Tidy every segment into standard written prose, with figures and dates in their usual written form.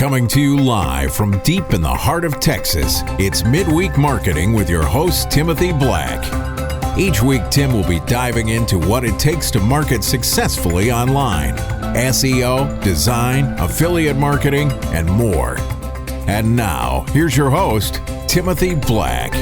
Coming to you live from deep in the heart of Texas, it's Midweek Marketing with your host, Timothy Black. Each week, Tim will be diving into what it takes to market successfully online, SEO, design, affiliate marketing, and more. And now, here's your host, Timothy Black.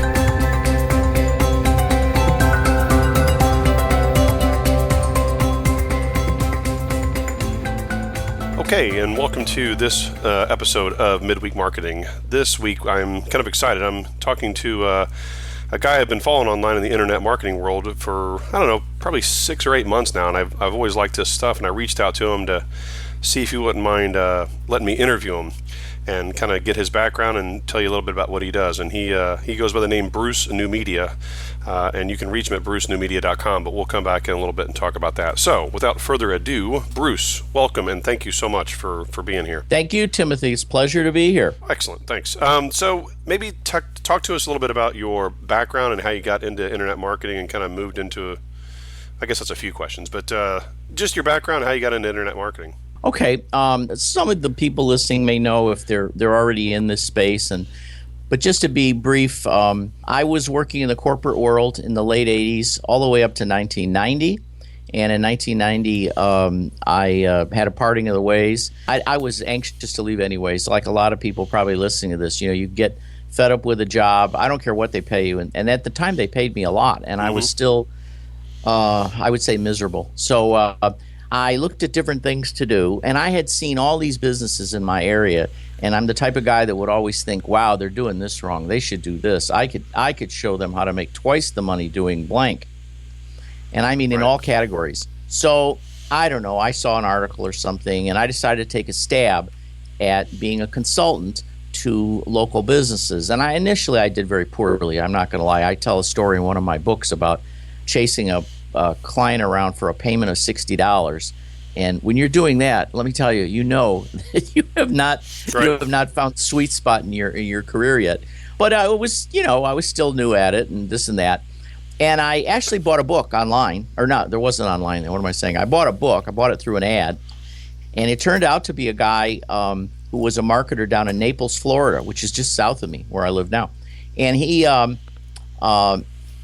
Okay, and welcome to this episode of Midweek Marketing. This week, I'm kind of excited. I'm talking to a guy I've been following online in the internet marketing world for, probably 6 or 8 months now, and I've always liked his stuff, and I reached out to him to see if he wouldn't mind letting me interview him and kind of get his background and tell you a little bit about what he does. And he goes by the name BruceMedia, and you can reach him at BruceNewMedia.com, but we'll come back in a little bit and talk about that. So without further ado, Bruce, welcome, and thank you so much for being here. Thank you, Timothy. It's a pleasure to be here. Excellent, thanks. So maybe talk to us a little bit about your background and how you got into internet marketing and kind of moved into, I guess that's a few questions, but just your background and how you got into internet marketing. Okay, some of the people listening may know if they're already in this space, but just to be brief, I was working in the corporate world in the late 80s all the way up to 1990, and in 1990 I had a parting of the ways. I was anxious to leave anyways, like a lot of people probably listening to this. You get fed up with a job. I don't care what they pay you, and at the time they paid me a lot, and I was still, I would say, miserable. So I looked at different things to do, and I had seen all these businesses in my area, and I'm the type of guy that would always think, wow, they're doing this wrong. They should do this. I could show them how to make twice the money doing blank. And I mean in all categories. So, I don't know, I saw an article or something, and I decided to take a stab at being a consultant to local businesses. And initially I did very poorly, I'm not going to lie. I tell a story in one of my books about chasing a client around for a payment of $60, and when you're doing that, let me tell you, that you have not found sweet spot in your career yet. But I was still new at it, and this and that. And I actually bought a book online, or not, there wasn't online. What am I saying? I bought a book. I bought it through an ad, and it turned out to be a guy who was a marketer down in Naples, Florida, which is just south of me, where I live now. And he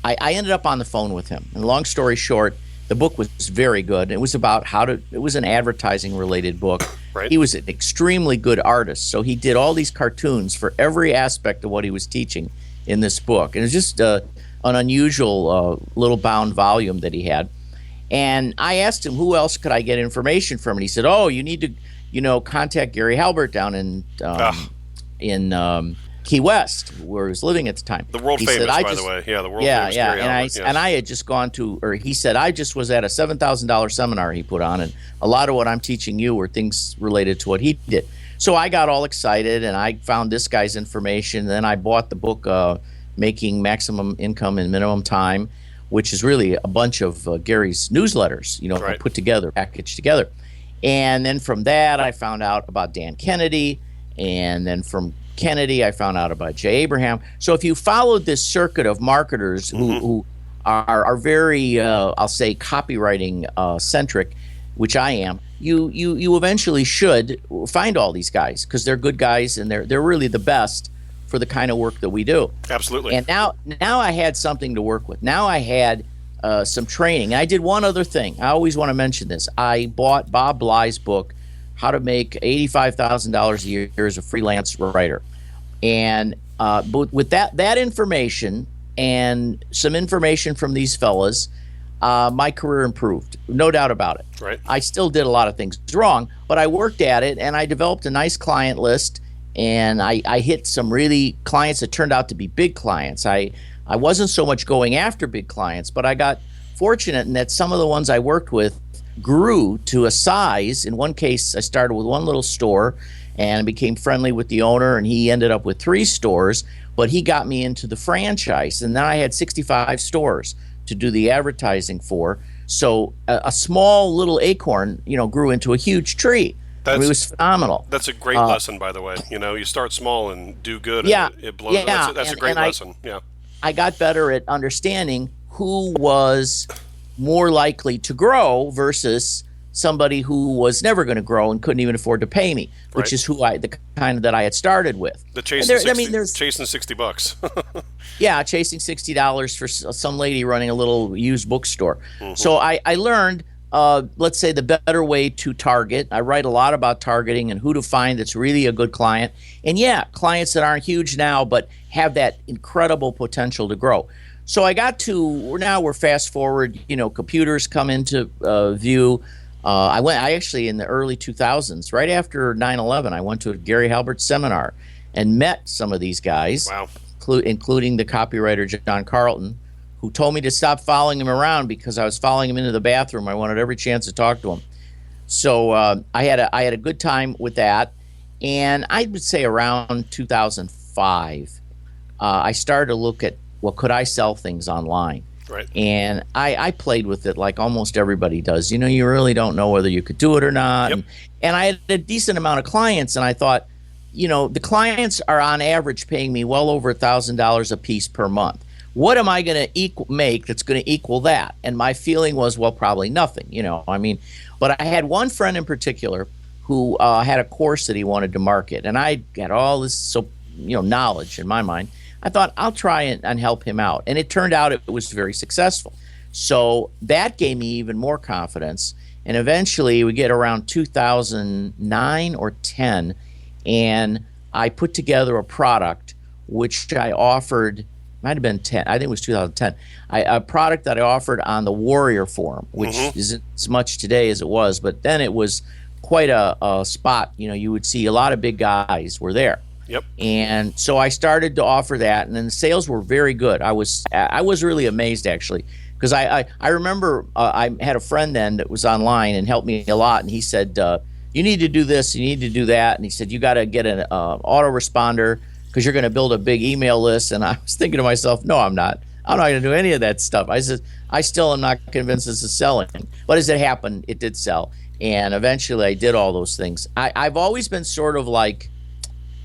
I ended up on the phone with him. And long story short, the book was very good. It was about it was an advertising related book. Right. He was an extremely good artist. So he did all these cartoons for every aspect of what he was teaching in this book. And it was just an unusual little bound volume that he had. And I asked him, who else could I get information from? And he said, you need to, contact Gary Halbert down in Key West, where he was living at the time. The world famous, by the way. Yeah, the world famous. Yeah, Gary Albert, yes. And I had just gone to, or he said, I just was at a $7,000 seminar he put on, and a lot of what I'm teaching you were things related to what he did. So I got all excited, and I found this guy's information. Then I bought the book, Making Maximum Income in Minimum Time, which is really a bunch of Gary's newsletters, put together, packaged together. And then from that, I found out about Dan Kennedy, and then from Kennedy, I found out about Jay Abraham. So if you followed this circuit of marketers who are very, I'll say, copywriting centric, which I am, you eventually should find all these guys because they're good guys and they're really the best for the kind of work that we do. Absolutely. And now I had something to work with. Now I had some training. I did one other thing. I always want to mention this. I bought Bob Bly's book, How to Make $85,000 a year as a freelance writer. And but with that information and some information from these fellas, my career improved, no doubt about it. Right. I still did a lot of things wrong, but I worked at it, and I developed a nice client list, and I hit some really clients that turned out to be big clients. I wasn't so much going after big clients, but I got fortunate in that some of the ones I worked with grew to a size. In one case, I started with one little store and became friendly with the owner, and he ended up with 3 stores, but he got me into the franchise, and then I had 65 stores to do the advertising for. So a small little acorn, grew into a huge tree. It was phenomenal. That's a great lesson, by the way. You start small and do good, and it blows. Yeah, that's a great lesson. I got better at understanding who was more likely to grow versus somebody who was never going to grow and couldn't even afford to pay me, which Right. is the kind that I had started with. The chasing $60. Yeah, chasing $60 for some lady running a little used bookstore. So I learned, let's say, the better way to target. I write a lot about targeting and who to find that's really a good client. And yeah, clients that aren't huge now, but have that incredible potential to grow. So I got to, now we're fast forward, computers come into view. I actually, in the early 2000s, right after 9/11, I went to a Gary Halbert seminar and met some of these guys. Wow. Including the copywriter John Carlton, who told me to stop following him around because I was following him into the bathroom. I wanted every chance to talk to him. So I had a good time with that. And I would say around 2005, I started to look at, well, could I sell things online? Right. And I played with it like almost everybody does. You really don't know whether you could do it or not. Yep. And I had a decent amount of clients, and I thought, the clients are on average paying me well over $1,000 a piece per month. What am I going to make that's going to equal that? And my feeling was, well, probably nothing, But I had one friend in particular who had a course that he wanted to market, and I had all this knowledge in my mind. I thought I'll try and help him out, and it turned out it was very successful. So that gave me even more confidence, and eventually we get around 2009 or 10, and I put together a product which I offered. Might have been 10. I think it was 2010. A product that I offered on the Warrior Forum, which isn't as much today as it was, but then it was quite a spot. You would see a lot of big guys were there. Yep. And so I started to offer that, and then the sales were very good. I was really amazed, actually, because I remember I had a friend then that was online and helped me a lot, and he said, you need to do this, you need to do that, and he said, you got to get an autoresponder because you're going to build a big email list. And I was thinking to myself, no, I'm not going to do any of that stuff. I said, I still am not convinced this is selling. But as it happened, it did sell, and eventually I did all those things. I've always been sort of like,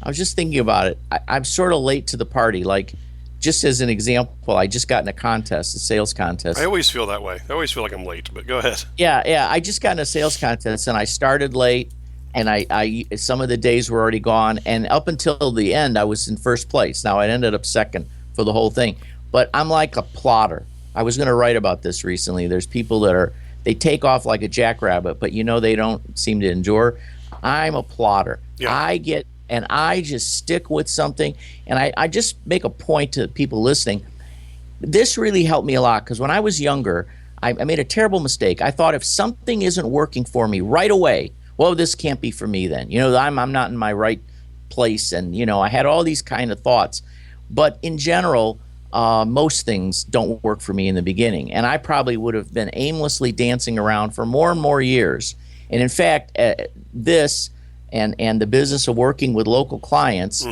I was just thinking about it, I'm sort of late to the party. Like, just as an example, I just got in a sales contest. I always feel that way. I always feel like I'm late, but go ahead. Yeah. I just got in a sales contest, and I started late, and I some of the days were already gone, and up until the end, I was in first place. Now, I ended up second for the whole thing, but I'm like a plotter. I was going to write about this recently. There's people that they take off like a jackrabbit, but they don't seem to endure. I'm a plotter. Yeah. And I just stick with something, and I just make a point to people listening. This really helped me a lot, because when I was younger, I made a terrible mistake. I thought if something isn't working for me right away, well, this can't be for me then. I'm not in my right place, and I had all these kind of thoughts. But in general, most things don't work for me in the beginning, and I probably would have been aimlessly dancing around for more and more years. And in fact, this and the business of working with local clients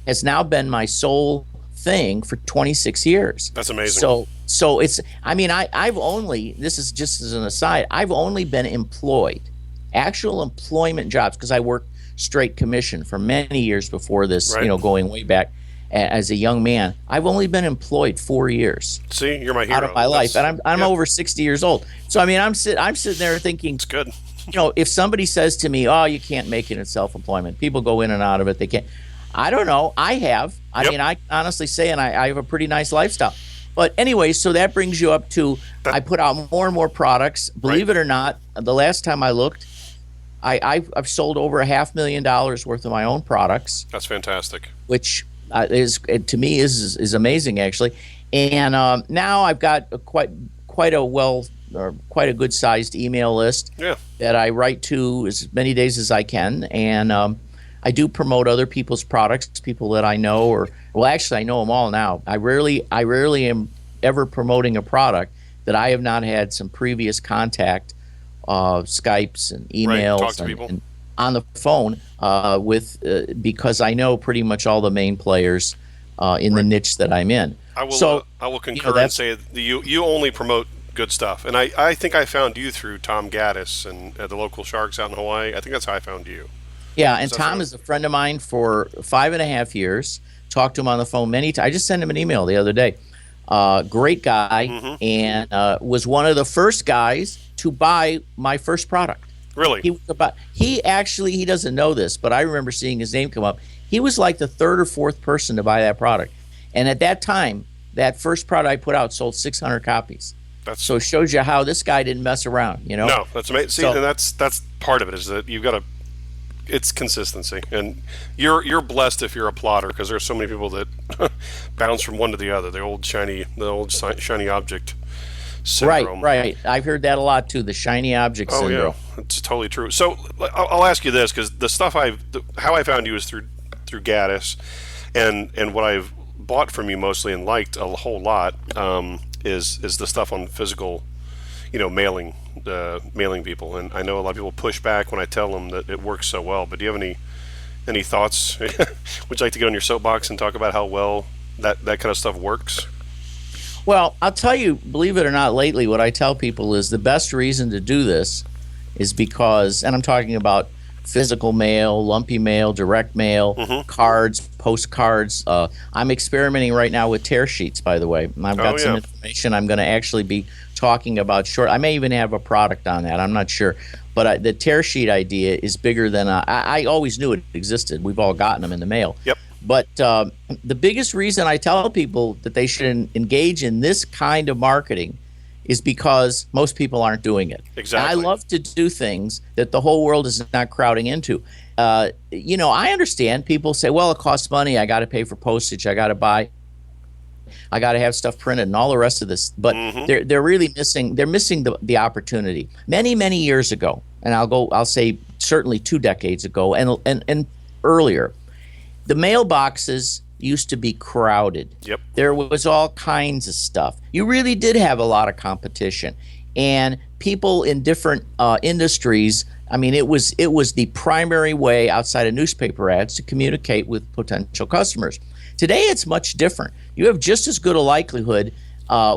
has now been my sole thing for 26 years. That's amazing. So it's, I've only, this is just as an aside, I've only been employed, actual employment jobs, because I worked straight commission for many years before this, Right. Going way back as a young man. I've only been employed 4 years. See, you're my hero. Out of my life, and I'm yeah. over 60 years old. So I'm sitting there thinking, It's good. if somebody says to me, "Oh, you can't make it in self-employment," people go in and out of it. They can't. I don't know. I have. Yep. I honestly say, and I have a pretty nice lifestyle. But anyway, so that brings you up to I put out more and more products. Believe it or not, the last time I looked, I've sold over $500,000 worth of my own products. That's fantastic. Which is, to me, is amazing, actually. And now I've got quite a good sized email list that I write to as many days as I can, and I do promote other people's products, people that I know, actually I know them all now. I rarely am ever promoting a product that I have not had some previous contact, Skypes and emails, Talk to people. And on the phone with because I know pretty much all the main players in the niche that I'm in. I will concur and say that you only promote good stuff. And I think I found you through Tom Gaddis and the local Sharks out in Hawaii. I think that's how I found you. Yeah, and Tom is a friend of mine for 5.5 years. Talked to him on the phone many times. I just sent him an email the other day. Great guy, and was one of the first guys to buy my first product. Really? He doesn't know this, but I remember seeing his name come up. He was like the third or fourth person to buy that product. And at that time, that first product I put out sold 600 copies. So it shows you how this guy didn't mess around, you know? No, that's amazing. See, and that's part of it, is that you've got to, it's consistency. And you're blessed if you're a plotter, because there's so many people that bounce from one to the other, the old shiny object syndrome. Right. I've heard that a lot too, the shiny object syndrome. Oh yeah, it's totally true. So I'll ask you this, because the stuff how I found you is through Gaddis, and what I've bought from you mostly and liked a whole lot is the stuff on physical, mailing people. And I know a lot of people push back when I tell them that it works so well. But do you have any thoughts? Would you like to get on your soapbox and talk about how well that kind of stuff works? Well, I'll tell you, believe it or not, lately what I tell people is the best reason to do this is because, and I'm talking about physical mail, lumpy mail, direct mail, cards, postcards. I'm experimenting right now with tear sheets, by the way. I've got some information I'm going to actually be talking about short. I may even have a product on that. I'm not sure. But the tear sheet idea is bigger than I always knew it existed. We've all gotten them in the mail. Yep. But the biggest reason I tell people that they should engage in this kind of marketing is because most people aren't doing it. Exactly. And I love to do things that the whole world is not crowding into. I understand people say, well, it costs money. I got to pay for postage. I got to have stuff printed and all the rest of this. But they're really missing. They're missing the opportunity. Many, many years ago, and I'll say certainly 2 decades ago and earlier, the mailboxes used to be crowded. Yep. There was all kinds of stuff. You really did have a lot of competition, and people in different industries. I mean, it was the primary way outside of newspaper ads to communicate with potential customers. Today, it's much different. You have just as good a likelihood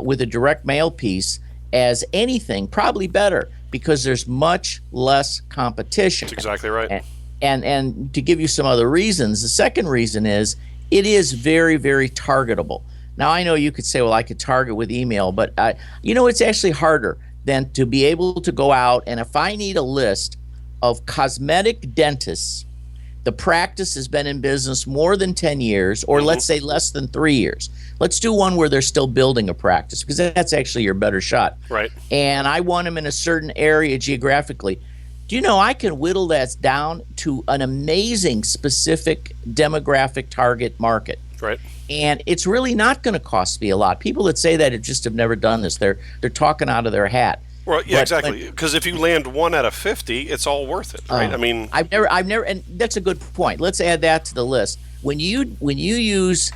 with a direct mail piece as anything, probably better, because there's much less competition. That's exactly right. And to give you some other reasons, the second reason is it is very, very targetable. Now, I know you could say, well, I could target with email, but it's actually harder than to be able to go out, and if I need a list of cosmetic dentists, the practice has been in business more than 10 years, or let's say less than 3 years. Let's do one where they're still building a practice, because that's actually your better shot. Right. And I want them in a certain area geographically. Do you know I can whittle that down to an amazing specific demographic target market? Right. And it's really not going to cost me a lot. People that say that have never done this. They're talking out of their hat. Well, yeah, exactly. Because if you land 1 out of 50, it's all worth it, right? I mean, I've never, and that's a good point. Let's add that to the list. When you use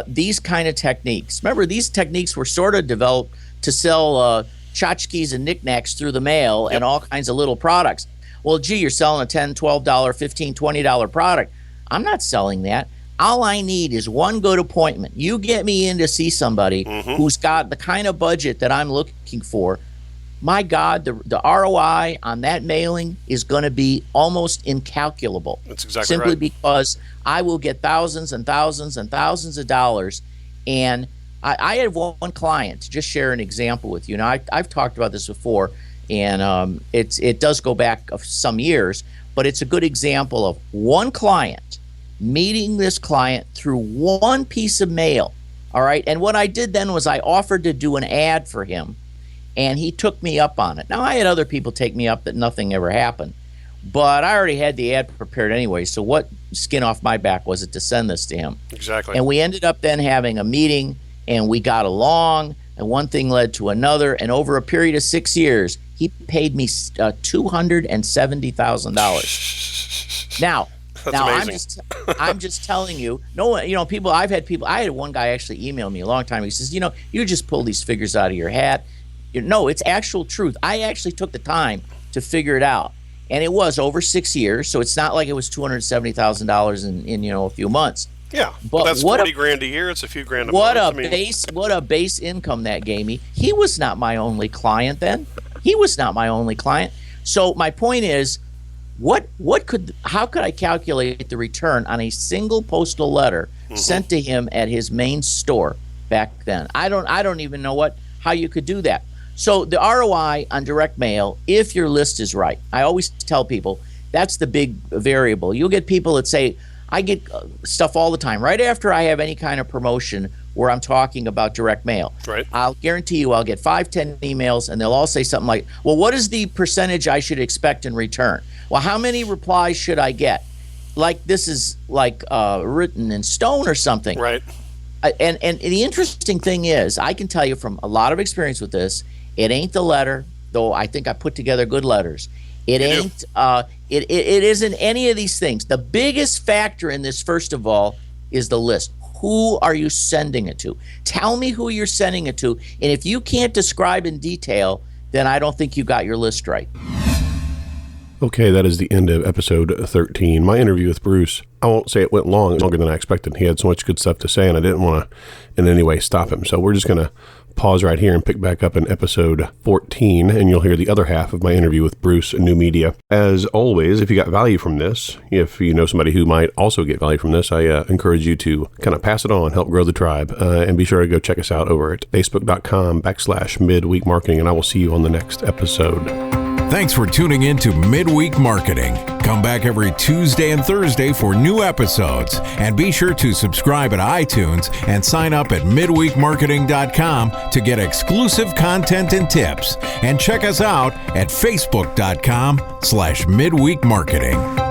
these kind of techniques, remember these techniques were sort of developed to sell tchotchkes and knickknacks through the mail and all kinds of little products. Well, gee, you're selling a $10, $12, $15, $20 product. I'm not selling that. All I need is one good appointment. You get me in to see somebody who's got the kind of budget that I'm looking for. My God, the ROI on that mailing is going to be almost incalculable. That's exactly simply right. because I will get thousands and thousands and thousands of dollars. And I have one client, to just share an example with you. Now, I've talked about this before, and it does go back some years, but it's a good example of one client meeting this client through one piece of mail. All right. And what I did then was I offered to do an ad for him, and he took me up on it. Now, I had other people take me up that nothing ever happened, but I already had the ad prepared anyway. So what skin off my back was it to send this to him? Exactly. And we ended up then having a meeting, and we got along, and one thing led to another. And over a period of 6 years, he paid me $270,000. Now, That's amazing. I'm just telling you. People. I had one guy actually email me a long time. He says, you just pull these figures out of your hat. No, it's actual truth. I actually took the time to figure it out, and it was over 6 years. So it's not like it was $270,000 in a few months. Yeah, but that's $40,000 a year. It's a few grand a month. What a base income that gave me. He was not my only client then. He was not my only client. So my point is, how could I calculate the return on a single postal letter sent to him at his main store back then? I don't even know how you could do that. So the ROI on direct mail, if your list is right, I always tell people that's the big variable. You'll get people that say, I get stuff all the time right after I have any kind of promotion where I'm talking about direct mail. Right. I'll guarantee you I'll get 5-10 emails, and they'll all say something like, well, what is the percentage I should expect in return? Well, how many replies should I get? Like this is like written in stone or something. Right. And the interesting thing is, I can tell you from a lot of experience with this, it ain't the letter, though I think I put together good letters. It ain't. It isn't any of these things. The biggest factor in this, first of all, is the list. Who are you sending it to? Tell me who you're sending it to. And if you can't describe in detail, then I don't think you got your list right. Okay, that is the end of episode 13. My interview with Bruce, I won't say it went long. It was longer than I expected. He had so much good stuff to say, and I didn't want to in any way stop him. So we're just going to pause right here and pick back up in episode 14, and you'll hear the other half of my interview with Bruce and NewMedia. As always, if you got value from this, if you know somebody who might also get value from this, I encourage you to kind of pass it on, help grow the tribe, and be sure to go check us out over at facebook.com/midweek marketing, and I will see you on the next episode. Thanks for tuning in to Midweek Marketing. Come back every Tuesday and Thursday for new episodes. And be sure to subscribe at iTunes and sign up at midweekmarketing.com to get exclusive content and tips. And check us out at facebook.com/midweekmarketing.